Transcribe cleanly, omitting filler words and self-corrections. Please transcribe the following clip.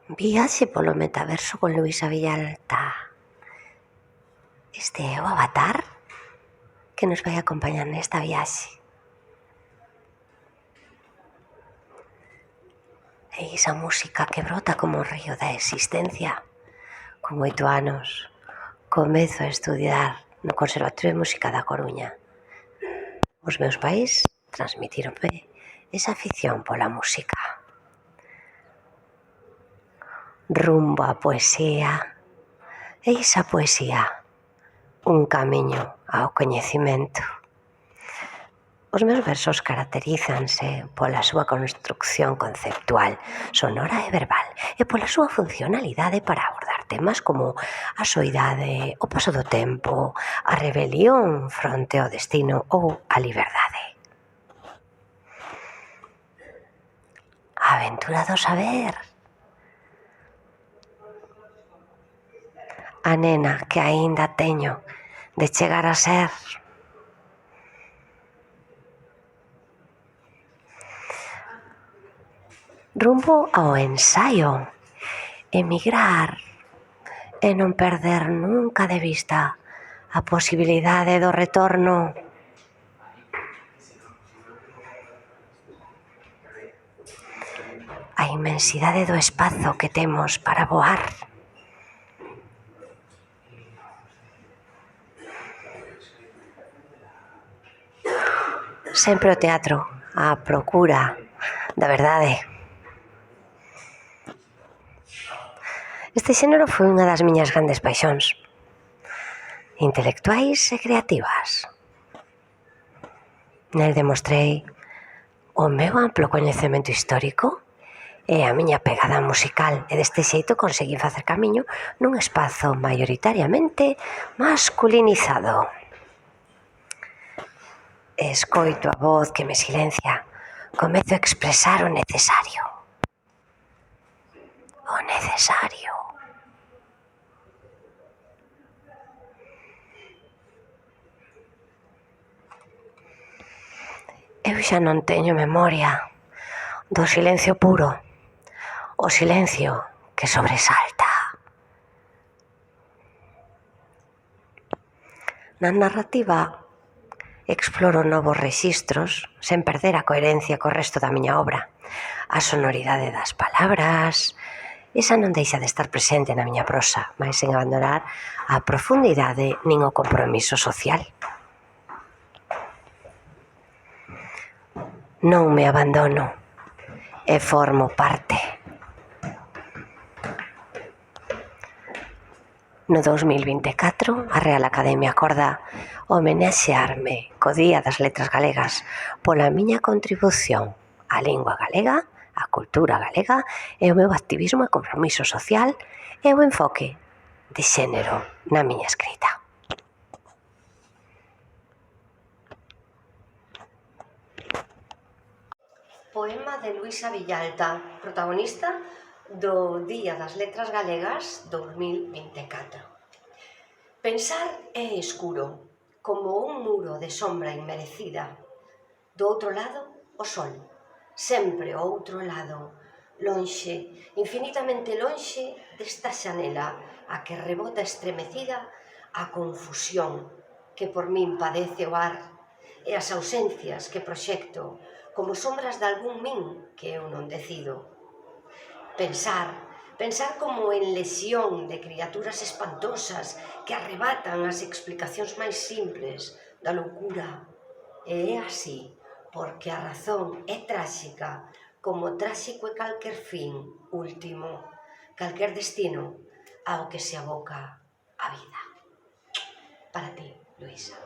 Viaxe polo metaverso con Luisa Villalta. Este é o avatar que nos vai acompañar nesta viaxe. E esa música que brota como o río da existencia. Con 8 anos comezo a estudiar no Conservatorio de Música da Coruña. Os meus pais transmitironme esa afición pola música. Rumbo á poesía, e esa poesía, un camiño ao coñecemento. Os meus versos caracterízanse pola súa construcción conceptual, sonora e verbal, e pola súa funcionalidade para abordar temas como a soidade, o paso do tempo, a rebelión fronte ao destino ou a liberdade. A aventura do saber. A nena que aínda teño de chegar a ser. Rumbo ao ensaio, emigrar e non perder nunca de vista a posibilidade do retorno. A inmensidade do espazo que temos para voar. Sempre o teatro, a procura da verdade. Este xénero foi unha das miñas grandes paixóns, intelectuais e creativas. Nel demostrei o meu amplo coñecemento histórico e a miña pegada musical, e deste xeito conseguí facer camiño nun espazo maioritariamente masculinizado. Escoito a voz que me silencia, comezo a expresar o necesario. O necesario. Eu xa non teño memoria do silencio puro, o silencio que sobresalta. Na narrativa exploro novos rexistros sen perder a coherencia co resto da miña obra. A sonoridade das palabras, esa non deixa de estar presente na miña prosa, mais sen abandonar a profundidade nin o compromiso social. Non me abandono e formo parte. No 2024, a Real Academia acorda homenaxearme co Día das Letras Galegas pola miña contribución á lingua galega, á cultura galega e o meu activismo e compromiso social e o enfoque de xénero na miña escrita. Poema de Luisa Villalta, protagonista do Día das Letras Galegas 2024. Pensar é escuro, como un muro de sombra inmerecida. Do outro lado, o sol, sempre ao outro lado, lonxe, infinitamente lonxe desta xanela a que rebota estremecida a confusión que por min padece o ar e as ausencias que proxecto como sombras de algún min que eu non decido. Pensar como en lesión de criaturas espantosas que arrebatan as explicacións máis simples da loucura. E é así, porque a razón é tráxica, como tráxico é calquer fin último, calquer destino ao que se aboca a vida. Para ti, Luisa.